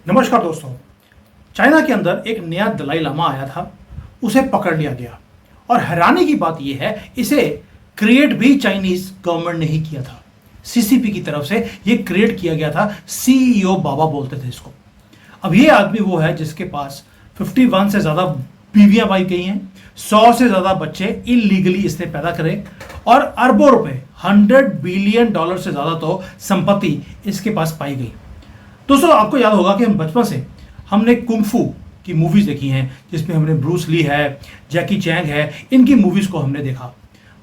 नमस्कार दोस्तों। चाइना के अंदर एक नया दलाई लामा आया था, उसे पकड़ लिया गया और हैरानी की बात यह है इसे क्रिएट भी चाइनीज गवर्नमेंट ने ही किया था। सीसीपी की तरफ से यह क्रिएट किया गया था। सीईओ बाबा बोलते थे इसको। अब ये आदमी वो है जिसके पास 51 से ज्यादा बीवियां पाई गई हैं, 100 से ज्यादा बच्चे इलीगली इसने पैदा करे और अरबों रुपए $100 बिलियन से ज्यादा तो संपत्ति इसके पास पाई गई। दोस्तों, आपको याद होगा कि हम बचपन से हमने कुंफू की मूवीज देखी हैं, जिसमें हमने ब्रूस ली है, जैकी चैंग है, इनकी मूवीज को हमने देखा।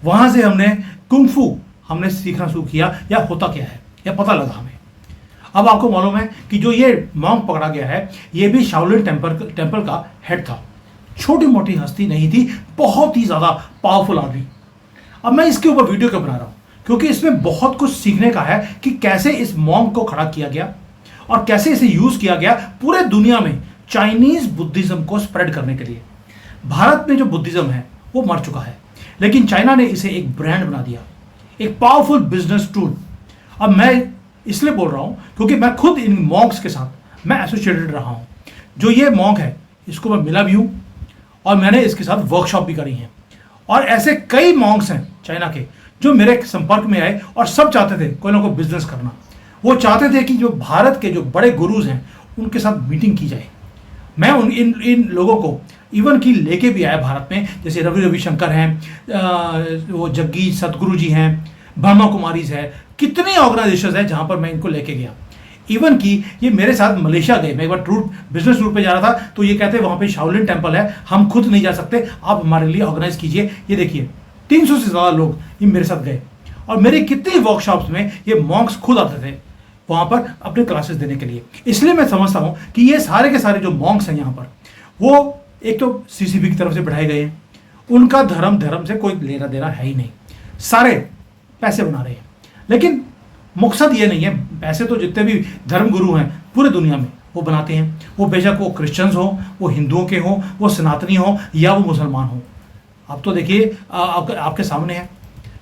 वहां से हमने कुंफू हमने सीखना शुरू किया, या होता क्या है या पता लगा हमें। अब आपको मालूम है कि जो ये मॉन्क पकड़ा गया है, ये भी शाओलिन टेम्पल का हेड था। छोटी मोटी हस्ती नहीं थी, बहुत ही ज्यादा पावरफुल आदमी। अब मैं इसके ऊपर वीडियो क्यों बना रहा हूं, क्योंकि इसमें बहुत कुछ सीखने का है कि कैसे इस मॉन्क को खड़ा किया गया और कैसे इसे यूज किया गया पूरे दुनिया में चाइनीज बुद्धिज्म को स्प्रेड करने के लिए। भारत में जो बुद्धिज्म है वो मर चुका है, लेकिन चाइना ने इसे एक ब्रांड बना दिया, एक पावरफुल बिजनेस टूल। अब मैं इसलिए बोल रहा हूं क्योंकि मैं खुद इन मॉन्क्स के साथ मैं एसोसिएटेड रहा हूं। जो ये मॉन्क है इसको मैं मिला भी हूं और मैंने इसके साथ वर्कशॉप भी करी है। और ऐसे कई मॉन्क्स हैं चाइना के जो मेरे संपर्क में आए और सब चाहते थे कोई ना कोई बिजनेस करना। वो चाहते थे कि जो भारत के जो बड़े गुरुज हैं उनके साथ मीटिंग की जाए। मैं इन लोगों को इवन की लेके भी आया भारत में, जैसे रविशंकर हैं, वो जग्गी सतगुरु जी हैं, ब्रह्मा कुमारीज है, कितने ऑर्गेनाइजेशन है जहां पर मैं इनको लेके गया। इवन की ये मेरे साथ मलेशिया गए। मैं एक बार बिजनेस टूर पे जा रहा था, तो ये कहते वहां पे शाओलिन टेम्पल है, हम खुद नहीं जा सकते, आप हमारे लिए ऑर्गेनाइज कीजिए। ये देखिए 300 से ज्यादा लोग ये मेरे साथ गए और मेरे कितनी वर्कशॉप्स में ये मॉन्क्स खुद आते थे वहां पर अपने क्लासेस देने के लिए। इसलिए मैं समझता हूं कि ये सारे के सारे जो मॉन्क्स हैं यहाँ पर, वो एक तो सीसीबी की तरफ से बढ़ाए गए हैं, उनका धर्म से कोई लेना देना है ही नहीं, सारे पैसे बना रहे हैं। लेकिन मकसद ये नहीं है, पैसे तो जितने भी धर्म गुरु हैं पूरे दुनिया में वो बनाते हैं, वो बेशक वो क्रिश्चियंस हो, वो हिंदुओं के हो, वो सनातनी हो या वो मुसलमान हो। अब तो देखिए आपके सामने है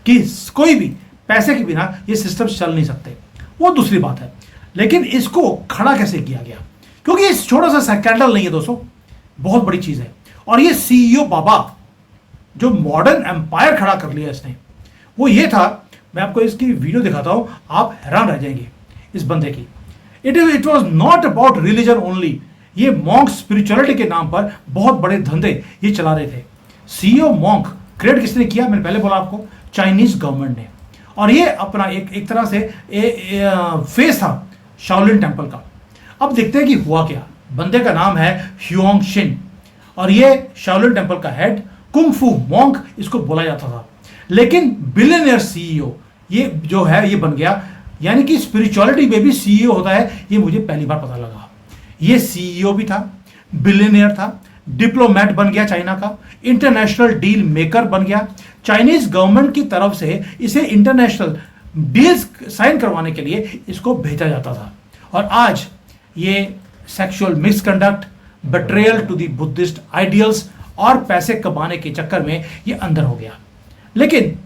कि कोई भी पैसे के बिना ये सिस्टम चल नहीं सकते, वो दूसरी बात है। लेकिन इसको खड़ा कैसे किया गया, क्योंकि इस छोटा सा स्कैंडल नहीं है दोस्तों, बहुत बड़ी चीज है। और ये सीईओ बाबा जो मॉडर्न एम्पायर खड़ा कर लिया इसने, वो ये था। मैं आपको इसकी वीडियो दिखाता हूं, आप हैरान रह जाएंगे इस बंदे की। It was not about religion only. ये मॉन्क स्पिरिचुअलिटी के नाम पर बहुत बड़े धंधे ये चला रहे थे। सीईओ मॉन्क क्रिएट किसने किया, मैंने पहले बोला आपको, चाइनीज गवर्नमेंट ने। और ये अपना एक तरह से फेस था शाओलिन टेम्पल का। अब देखते हैं कि हुआ क्या। बंदे का नाम है ह्यूआंग शिन और ये शाओलिन टेम्पल का हेड, कुंग-फू मॉन्क इसको बोला जाता था। लेकिन बिलियनियर सीईओ ये जो है ये बन गया, यानी कि स्पिरिचुअलिटी में भी सीईओ होता है, ये मुझे पहली बार पता लगा। ये सीईओ भी था, बिलियनियर था, डिप्लोमेट बन गया चाइना का, इंटरनेशनल डील मेकर बन गया। चाइनीज गवर्नमेंट की तरफ से इसे इंटरनेशनल डील्स साइन करवाने के लिए इसको भेजा जाता था। और आज ये sexual misconduct, betrayal to the Buddhist ideals और पैसे कमाने के चक्कर में ये अंदर हो गया। लेकिन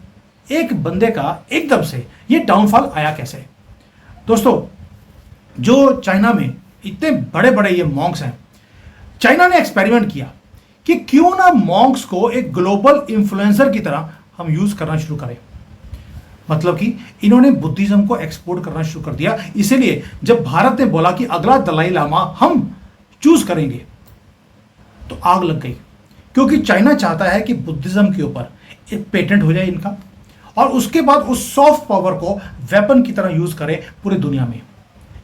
एक बंदे का एकदम से ये डाउनफॉल आया कैसे? दोस्तों, जो चाइना में इतने बड़े बड़े ये मॉन्क्स हैं, चाइना ने एक्सपेरिमेंट किया कि क्यों ना मॉन्क्स को एक ग्लोबल इन्फ्लुएंसर की तरह हम यूज करना शुरू करें। मतलब कि इन्होंने बुद्धिज्म को एक्सपोर्ट करना शुरू कर दिया। इसीलिए जब भारत ने बोला कि अगला दलाई लामा हम चूज करेंगे, तो आग लग गई, क्योंकि चाइना चाहता है कि बुद्धिज्म के ऊपर एक पेटेंट हो जाए इनका और उसके बाद उस सॉफ्ट पावर को वेपन की तरह यूज करें पूरे दुनिया में।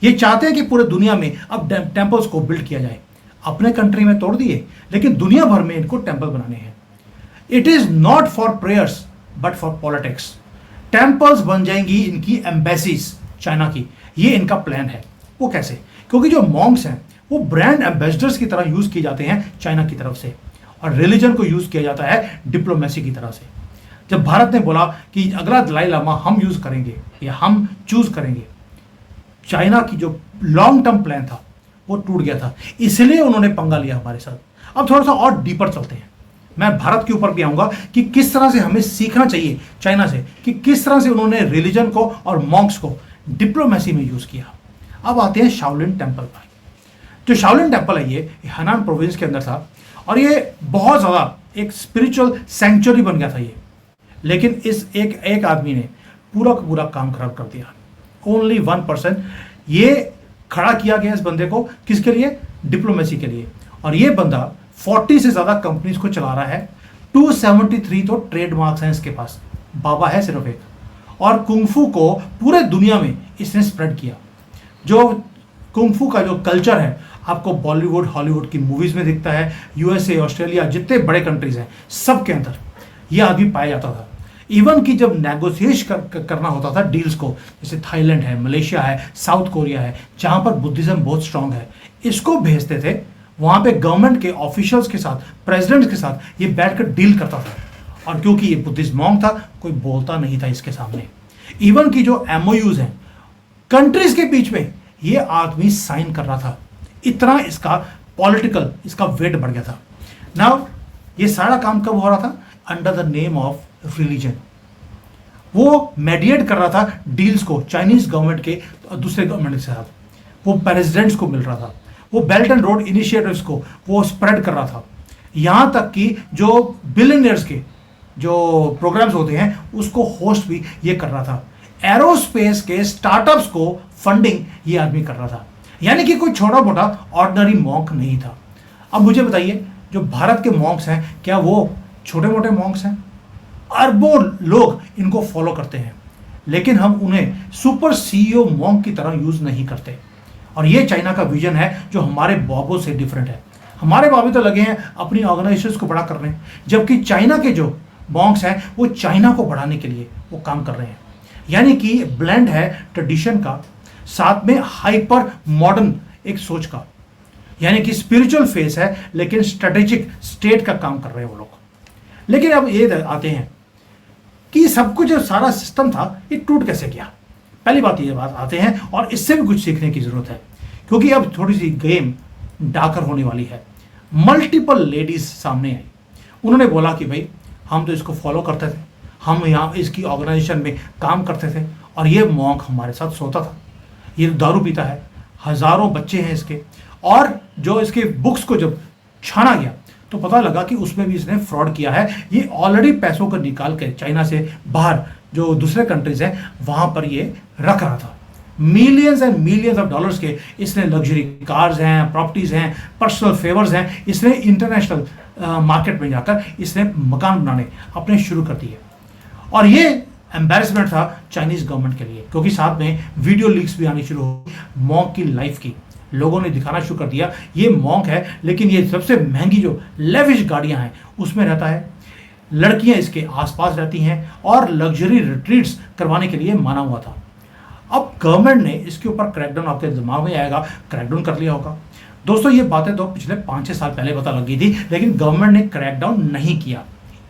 ये चाहते हैं कि पूरे दुनिया में अब टेम्पल्स को बिल्ड किया जाए। अपने कंट्री में तोड़ दिए, लेकिन दुनिया भर में इनको टेम्पल बनाने हैं। It is not for prayers but for politics. Temples बन जाएंगी इनकी एम्बेसीज चाइना की, ये इनका प्लान है। वो कैसे? क्योंकि जो मॉन्क्स हैं वो ब्रांड एम्बेसडर्स की तरह यूज किए जाते हैं चाइना की तरफ से, और रिलीजन को यूज किया जाता है डिप्लोमेसी की तरह से। जब भारत ने बोला कि अगला दलाई लामा हम यूज करेंगे या हम चूज करेंगे, चाइना की जो लॉन्ग टर्म प्लान था वो टूट गया था। इसलिए उन्होंने पंगा लिया हमारे साथ। अब थोड़ा सा और डीपर चलते हैं, मैं भारत के ऊपर भी आऊंगा कि किस तरह से हमें सीखना चाहिए चाइना से, कि किस तरह से उन्होंने रिलीजन को और मॉन्क्स को डिप्लोमेसी में यूज किया। अब आते हैं शाओलिन टेम्पल पर। जो शाओलिन टेम्पल है ये हनान प्रोविंस के अंदर था और ये बहुत ज़्यादा एक स्पिरिचुअल सेंचुरी बन गया था ये। लेकिन इस एक आदमी ने पूरा का पूरा काम खराब कर दिया। ओनली 1% ये खड़ा किया गया इस बंदे को, किसके लिए? डिप्लोमेसी के लिए। और ये बंदा 40 से ज़्यादा कंपनीज को चला रहा है। 273 तो ट्रेडमार्क्स हैं इसके पास, बाबा है सिर्फ एक। और कुंगफू को पूरे दुनिया में इसने स्प्रेड किया। जो कुंगफू का जो कल्चर है आपको बॉलीवुड हॉलीवुड की मूवीज़ में दिखता है, यूएसए ऑस्ट्रेलिया जितने बड़े कंट्रीज हैं सब के अंदर ये आदमी पाया जाता था। इवन कि जब नेगोशिएट करना होता था डील्स को, जैसे थाईलैंड है, मलेशिया है, साउथ कोरिया है, जहाँ पर बुद्धिज्म बहुत स्ट्रांग है, इसको भेजते थे वहाँ पे गवर्नमेंट के ऑफिशियल्स के साथ, प्रेसिडेंट के साथ ये बैठकर डील करता था। और क्योंकि ये बुद्धिस्ट मॉन्क था कोई बोलता नहीं था इसके सामने। इवन की जो एमओयूज हैं कंट्रीज के बीच में ये आदमी साइन कर रहा था। इतना इसका पॉलिटिकल इसका वेट बढ़ गया था। नाउ ये सारा काम कब हो रहा था? Under the name of religion. वो मेडिएट कर रहा था डील्स को चाइनीज गवर्नमेंट के दूसरे गवर्नमेंट के साथ, वो प्रेसिडेंट्स को मिल रहा था, वो बेल्ट एंड रोड इनिशिएटिव्स को वो स्प्रेड कर रहा था। यहाँ तक कि जो बिलियनियर्स के जो प्रोग्राम्स होते हैं उसको होस्ट भी ये कर रहा था। एरोस्पेस के स्टार्टअप्स को फंडिंग ये आदमी कर रहा था। यानी कि कोई छोटा मोटा ऑर्डिनरी मॉन्क नहीं था। अब मुझे बताइए जो भारत के मॉन्क्स हैं क्या वो छोटे मोटे मॉन्क्स हैं? अरबों लोग इनको फॉलो करते हैं, लेकिन हम उन्हें सुपर सीईओ मॉन्क की तरह यूज नहीं करते। और ये चाइना का विजन है जो हमारे बाबों से डिफरेंट है। हमारे बाबे तो लगे हैं अपनी ऑर्गेनाइजेशंस को बड़ा करने, जबकि चाइना के जो मॉन्क्स हैं वो चाइना को बढ़ाने के लिए वो काम कर रहे हैं। यानी कि ब्लेंड है ट्रेडिशन का साथ में हाइपर मॉडर्न एक सोच का। यानी कि स्पिरिचुअल फेस है लेकिन स्ट्रेटेजिक स्टेट का काम कर रहे हैं वो लोग। लेकिन अब ये आते हैं कि सब कुछ जो सारा सिस्टम था ये टूट कैसे गया। पहली बात ये बात आते हैं और इससे भी कुछ सीखने की जरूरत है, क्योंकि अब थोड़ी सी गेम डाकर होने वाली है। मल्टीपल लेडीज सामने आई, उन्होंने बोला कि भाई हम तो इसको फॉलो करते थे, हम यहाँ इसकी ऑर्गेनाइजेशन में काम करते थे और ये मॉन्क हमारे साथ सोता था, ये दारू पीता है, हजारों बच्चे हैं इसके। और जो इसके बुक्स को जब छाना गया तो पता लगा कि उसमें भी इसने फ्रॉड किया है। ये ऑलरेडी पैसों को निकाल के चाइना से बाहर जो दूसरे कंट्रीज हैं वहां पर ये रख रहा था। Millions and millions of dollars के इसने लग्जरी कार्स हैं, प्रॉपर्टीज हैं, पर्सनल फेवर्स हैं, इसने इंटरनेशनल मार्केट में जाकर इसने मकान बनाने अपने शुरू कर दिए। और ये एम्बेरसमेंट था चाइनीज गवर्नमेंट के लिए, क्योंकि साथ में वीडियो लीक्स भी आनी शुरू हो मॉन्क की लाइफ की। लोगों ने दिखाना शुरू कर दिया ये मॉन्क है, लेकिन ये सबसे महंगी जो लेविश गाड़ियां हैं उसमें रहता है, लड़कियां इसके आसपास रहती हैं और लग्जरी रिट्रीट्स करवाने के लिए माना हुआ था। अब गवर्नमेंट ने इसके ऊपर क्रैकडाउन, आपके दिमाग में आएगा क्रैकडाउन कर लिया होगा। दोस्तों ये बातें तो पिछले 5-6 साल पहले पता लगी थी, लेकिन गवर्नमेंट ने क्रैकडाउन नहीं किया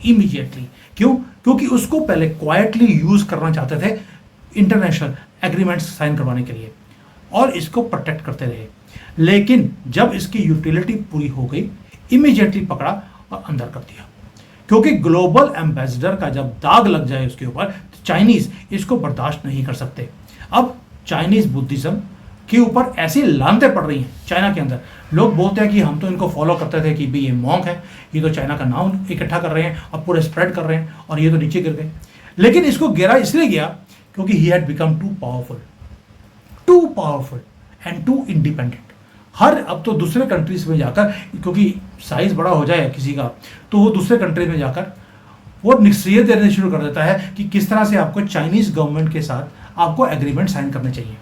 इमीडिएटली। क्यों? क्योंकि उसको पहले क्वाइटली यूज करना चाहते थे इंटरनेशनल एग्रीमेंट्स साइन करवाने के लिए और इसको प्रोटेक्ट करते रहे। लेकिन जब इसकी यूटिलिटी पूरी हो गई इमीडिएटली पकड़ा और अंदर कर दिया, क्योंकि ग्लोबल एम्बेसडर का जब दाग लग जाए उसके ऊपर तो चाइनीज इसको बर्दाश्त नहीं कर सकते। अब चाइनीज बुद्धिज्म के ऊपर ऐसी लानतें पड़ रही हैं चाइना के अंदर। लोग बोलते हैं कि हम तो इनको फॉलो करते थे कि भाई ये मॉन्क है, ये तो चाइना का नाम इकट्ठा कर रहे हैं और पूरे स्प्रेड कर रहे हैं और ये तो नीचे गिर गए। लेकिन इसको गिरा इसलिए गया क्योंकि he had become too powerful and too independent. हर अब तो दूसरे कंट्रीज में जाकर, क्योंकि साइज बड़ा हो जाए किसी का तो वो दूसरे कंट्रीज में जाकर वो नसीहत देने शुरू कर देता है कि किस तरह से आपको चाइनीज गवर्नमेंट के साथ आपको एग्रीमेंट साइन करने चाहिए।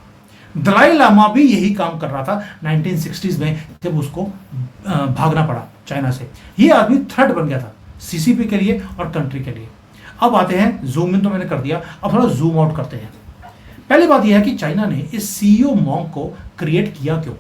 दलाई लामा भी यही काम कर रहा था 1960s में, जब उसको भागना पड़ा चाइना से। ये आदमी थ्रेट बन गया था सीसीपी के लिए और कंट्री के लिए। अब आते हैं, जूम इन तो मैंने कर दिया, अब थोड़ा जूम आउट करते हैं। पहली बात यह है कि चाइना ने इस सीईओ मॉन्क को क्रिएट किया क्यों।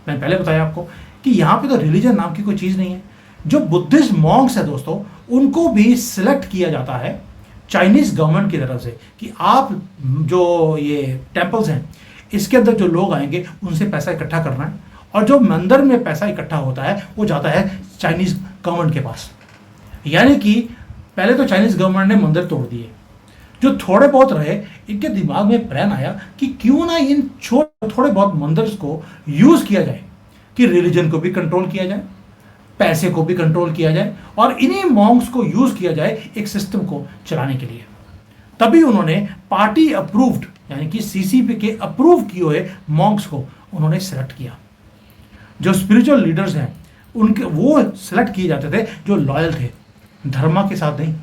मैंने पहले बताया आपको कि यहाँ पे तो रिलीजन नाम की कोई चीज़ नहीं है। जो बुद्धिस्ट मॉन्क्स है दोस्तों, उनको भी सिलेक्ट किया जाता है चाइनीज गवर्नमेंट की तरफ से कि आप जो ये टेम्पल्स हैं इसके अंदर जो लोग आएंगे उनसे पैसा इकट्ठा करना है, और जो मंदिर में पैसा इकट्ठा होता है वो जाता है चाइनीज गवर्नमेंट के पास। यानी कि पहले तो चाइनीज गवर्नमेंट ने मंदिर तोड़ दिए, जो थोड़े बहुत रहे इनके दिमाग में प्लान आया कि क्यों ना इन थोड़े बहुत मंदिर्स को यूज किया जाए कि रिलीजन को भी कंट्रोल किया जाए, पैसे को भी कंट्रोल किया जाए और इन्हीं मॉन्क्स को यूज किया जाए एक सिस्टम को चलाने के लिए। तभी उन्होंने पार्टी अप्रूव्ड यानी कि सीसीपी के अप्रूव किए हुए मॉन्क्स को उन्होंने सेलेक्ट किया। जो स्पिरिचुअल लीडर्स हैं उनके वो सेलेक्ट किए जाते थे जो लॉयल थे, धर्म के साथ नहीं,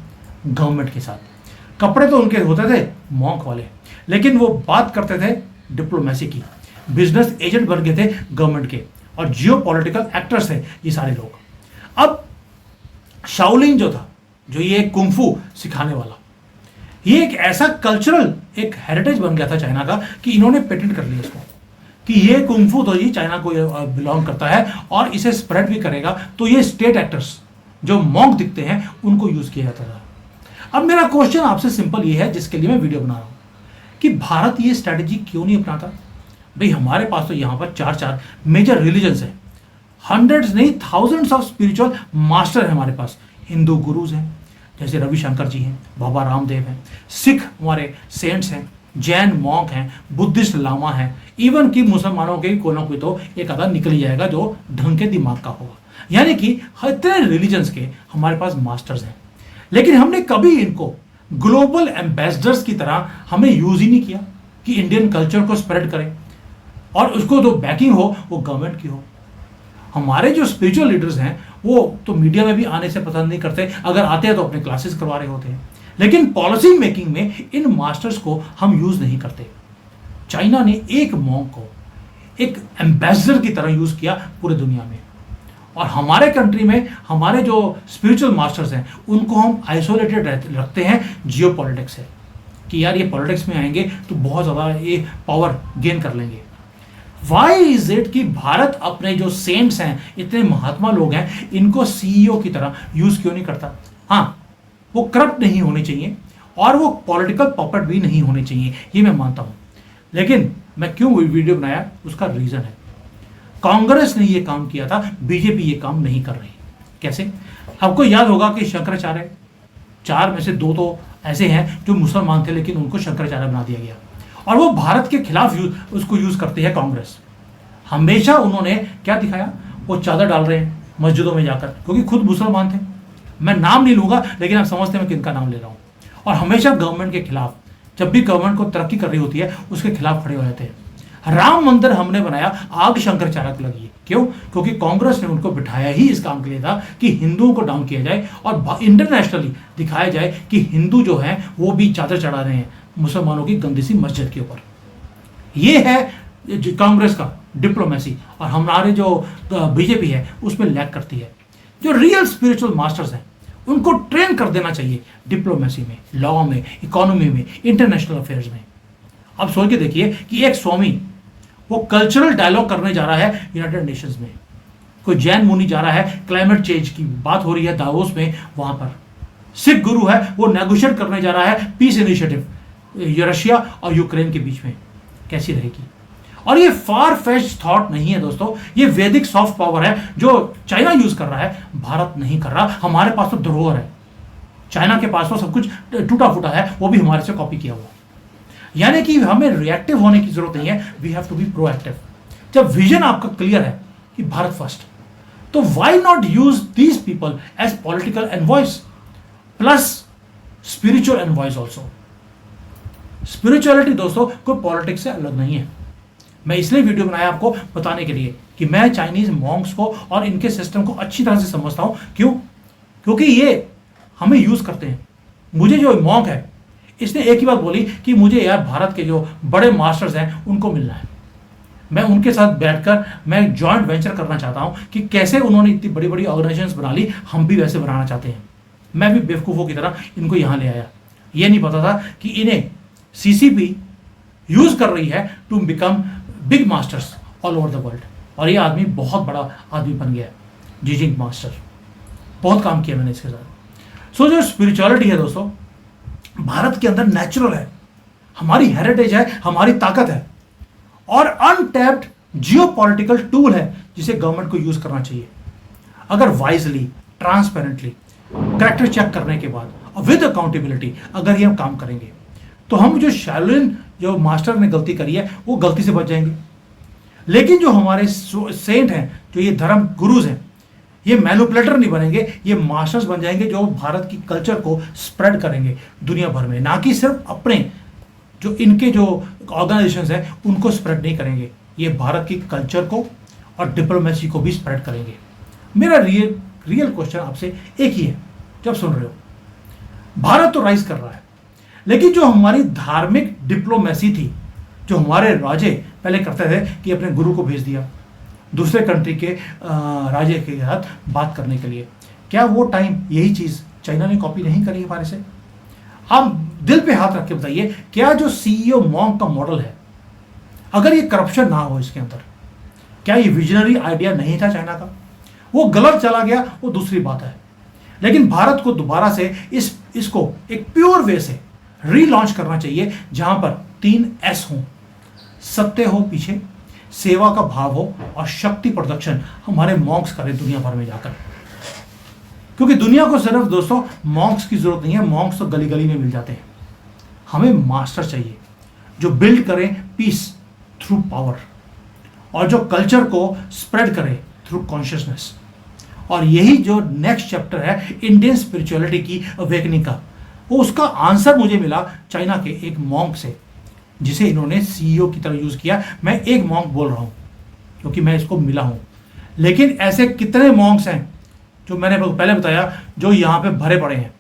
गवर्नमेंट के साथ। कपड़े तो उनके होते थे मॉन्क वाले, लेकिन वो बात करते थे डिप्लोमेसी की, बिजनेस एजेंट बन गए थे गवर्नमेंट के और जियो पॉलिटिकल एक्टर्स थे ये सारे लोग। अब शाओलिन जो था, जो ये कुंफू सिखाने वाला, ये एक ऐसा कल्चरल एक हेरिटेज बन गया था चाइना का कि इन्होंने पेटेंट कर लिया इसको कि ये कुंफू तो ये चाइना को बिलोंग करता है और इसे स्प्रेड भी करेगा। तो ये स्टेट एक्टर्स जो मॉन्क दिखते हैं उनको यूज किया जाता था। अब मेरा क्वेश्चन आपसे सिंपल ये है जिसके लिए मैं वीडियो बना रहा हूं कि भारत ये स्ट्रैटेजी क्यों नहीं अपनाता? भाई हमारे पास तो यहां पर चार मेजर रिलीजन्स हैं, हंड्रेड्स नहीं थाउजेंड्स ऑफ स्पिरिचुअल मास्टर हैं हमारे पास। हिंदू गुरुज हैं जैसे रविशंकर जी हैं, बाबा रामदेव हैं, सिख हमारे सेंट्स हैं, जैन मॉन्क हैं, बुद्धिस्ट लामा हैं, इवन कि मुसलमानों के कोई ना कोई तो एक आधा निकल ही जाएगा जो ढंग के दिमाग का होगा। यानी कि इतने रिलीजन्स के हमारे पास मास्टर्स हैं, लेकिन हमने कभी इनको ग्लोबल एम्बेसडर्स की तरह हमें यूज ही नहीं किया कि इंडियन कल्चर को स्प्रेड करें और उसको जो बैकिंग हो वो गवर्नमेंट की हो। हमारे जो स्पिरिचुअल लीडर्स हैं वो तो मीडिया में भी आने से पसंद नहीं करते, अगर आते हैं तो अपने क्लासेस करवा रहे होते हैं, लेकिन पॉलिसी मेकिंग में इन मास्टर्स को हम यूज नहीं करते। चाइना ने एक मॉन्क को एक एम्बेसडर की तरह यूज किया पूरे दुनिया में, और हमारे कंट्री में हमारे जो स्पिरिचुअल मास्टर्स हैं उनको हम आइसोलेटेड रखते हैं जियो पॉलिटिक्स से कि यार ये पॉलिटिक्स में आएंगे तो बहुत ज़्यादा ये पावर गेन कर लेंगे। वाई इज इट कि भारत अपने जो सेंट्स हैं, इतने महात्मा लोग हैं, इनको सीईओ की तरह यूज क्यों नहीं करता? हाँ, वो करप्ट नहीं होने चाहिए और वो पॉलिटिकल पॉपेट भी नहीं होने चाहिए, ये मैं मानता हूं। लेकिन मैं क्यों वीडियो बनाया उसका रीजन है, कांग्रेस ने ये काम किया था, बीजेपी ये काम नहीं कर रही। कैसे? आपको याद होगा कि शंकराचार्य, 4 में से 2 तो ऐसे हैं जो मुसलमान थे लेकिन उनको शंकराचार्य बना दिया गया और वो भारत के खिलाफ उसको यूज करती है कांग्रेस। हमेशा उन्होंने क्या दिखाया, वो चादर डाल रहे हैं मस्जिदों में जाकर, क्योंकि खुद मुसलमान थे। मैं नाम नहीं लूंगा लेकिन आप समझते हैं मैं किनका नाम ले रहा हूं। और हमेशा गवर्नमेंट के खिलाफ, जब भी गवर्नमेंट को तरक्की कर रही होती है उसके खिलाफ खड़े हो जाते हैं। राम मंदिर हमने बनाया, आग शंकराचार्य को लगी। क्यों? क्योंकि कांग्रेस ने उनको बिठाया ही इस काम के लिए था कि हिंदुओं को डाउन किया जाए और इंटरनेशनली दिखाया जाए कि हिंदू जो है वो भी चादर चढ़ा रहे हैं मुसलमानों की गंदी सी मस्जिद के ऊपर। ये है कांग्रेस का डिप्लोमेसी, और हमारे जो बीजेपी है उसमें लैग करती है। जो रियल स्पिरिचुअल मास्टर्स हैं उनको ट्रेन कर देना चाहिए डिप्लोमेसी में, लॉ में, इकोनॉमी में, इंटरनेशनल अफेयर्स में। अब सोच के देखिए कि एक स्वामी वो कल्चरल डायलॉग करने जा रहा है यूनाइटेड नेशंस में, कोई जैन मुनि जा रहा है, क्लाइमेट चेंज की बात हो रही है दावोस में, वहां पर सिख गुरु है वो नेगोशिएट करने जा रहा है पीस इनिशिएटिव रशिया और यूक्रेन के बीच में। कैसी रहेगी? और ये फार फेच्ड थॉट नहीं है दोस्तों, ये वैदिक सॉफ्ट पावर है जो चाइना यूज कर रहा है, भारत नहीं कर रहा। हमारे पास तो धरोहर है, चाइना के पास तो सब कुछ टूटा फूटा है, वो भी हमारे से कॉपी किया हुआ। यानी कि हमें रिएक्टिव होने की जरूरत नहीं है, we have to be proactive. जब विजन आपका क्लियर है कि भारत फर्स्ट, तो why not use these people as political envoys plus spiritual envoys also. Spirituality दोस्तों कोई पॉलिटिक्स से अलग नहीं है। मैं इसलिए वीडियो बनाया आपको बताने के लिए कि मैं चाइनीज मॉन्क्स को और इनके सिस्टम को अच्छी तरह से समझता हूं। क्यों? क्योंकि ये हमें यूज करते हैं। मुझे जो मॉन्क है इसने एक ही बात बोली कि मुझे यार भारत के जो बड़े मास्टर्स हैं उनको मिलना है, मैं उनके साथ बैठकर मैं जॉइंट वेंचर करना चाहता हूं कि कैसे उन्होंने इतनी बड़ी बड़ी ऑर्गेनाइजेशंस बना ली, हम भी वैसे बनाना चाहते हैं। मैं भी बेवकूफ़ों की तरह इनको यहां ले आया। ये नहीं पता था कि इन्हें सीसीपी यूज कर रही है to become big masters all over the world. और ये आदमी बहुत बड़ा आदमी बन गया, जीजिंग मास्टर। बहुत काम किया मैंने इसके साथ। सो जो स्पिरिचुअलिटी है दोस्तों भारत के अंदर नेचुरल है, हमारी हेरिटेज है, हमारी ताकत है और अनटैप्ड जियोपॉलिटिकल टूल है जिसे गवर्नमेंट को यूज करना चाहिए। अगर वाइजली, ट्रांसपेरेंटली, कैरेक्टर चेक करने के बाद और विद अकाउंटेबिलिटी अगर ये हम काम करेंगे तो हम जो शाओलिन जो मास्टर ने गलती करी है वो गलती से बच जाएंगे। लेकिन जो हमारे सेंट हैं, जो ये धर्म गुरुज हैं, ये मैनिपुलेटर नहीं बनेंगे, ये मास्टर्स बन जाएंगे जो भारत की कल्चर को स्प्रेड करेंगे दुनिया भर में, ना कि सिर्फ अपने जो इनके जो ऑर्गेनाइजेशंस हैं उनको स्प्रेड नहीं करेंगे, ये भारत की कल्चर को और डिप्लोमेसी को भी स्प्रेड करेंगे। मेरा रियल क्वेश्चन आपसे एक ही है, जब सुन रहे हो, भारत तो राइज कर रहा है, लेकिन जो हमारी धार्मिक डिप्लोमेसी थी, जो हमारे राजे पहले करते थे कि अपने गुरु को भेज दिया दूसरे कंट्री के राजे के साथ बात करने के लिए, क्या वो टाइम यही चीज़ चाइना ने कॉपी नहीं करी हमारे से? आप दिल पे हाथ रख के बताइए, क्या जो सीईओ मॉन्क का मॉडल है, अगर ये करप्शन ना हो इसके अंदर, क्या ये विजनरी आइडिया नहीं था चाइना का? वो गलत चला गया, वो दूसरी बात है, लेकिन भारत को दोबारा से इसको एक प्योर वे से रीलॉन्च करना चाहिए, जहां पर 3 S हों, सत्य हो पीछे, सेवा का भाव हो और शक्ति प्रोडक्शन हमारे मॉन्क्स करें दुनिया भर में जाकर। क्योंकि दुनिया को सिर्फ दोस्तों मॉन्क्स की जरूरत नहीं है, मॉन्क्स तो गली गली में मिल जाते हैं। हमें मास्टर चाहिए जो बिल्ड करें पीस थ्रू पावर, और जो कल्चर को स्प्रेड करे थ्रू कॉन्शियसनेस। और यही जो नेक्स्ट चैप्टर है इंडियन स्पिरिचुअलिटी की अवेकनिंग का, वो उसका आंसर मुझे मिला चाइना के एक मॉन्क से, जिसे इन्होंने सीईओ की तरह यूज किया। मैं एक मॉन्क बोल रहा हूं क्योंकि मैं इसको मिला हूं, लेकिन ऐसे कितने मॉन्क्स हैं जो मैंने पहले बताया, जो यहाँ पे भरे पड़े हैं,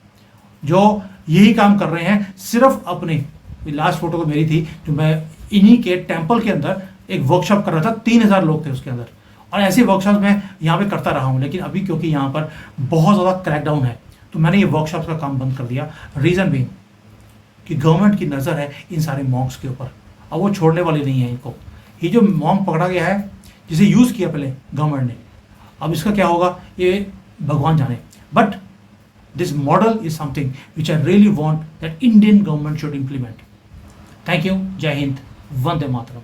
जो यही काम कर रहे हैं सिर्फ अपने। लास्ट फोटो को मेरी थी, जो मैं इन्हीं के टेम्पल के अंदर एक वर्कशॉप कर रहा था, 3000 लोग थे उसके अंदर, और ऐसे वर्कशॉप मैं यहाँ पे करता रहा हूँ। लेकिन अभी क्योंकि यहाँ पर बहुत ज़्यादा क्रैकडाउन है, तो मैंने ये वर्कशॉप का काम बंद कर दिया। रीज़न भी कि गवर्नमेंट की नज़र है इन सारे मॉन्क्स के ऊपर, अब वो छोड़ने वाले नहीं है इनको। ये जो मॉन्क पकड़ा गया है, जिसे यूज़ किया पहले गवर्नमेंट ने, अब इसका क्या होगा ये भगवान जाने। But this model is something which I really want that Indian government should implement. Thank you, जय हिंद, वंदे मातरम।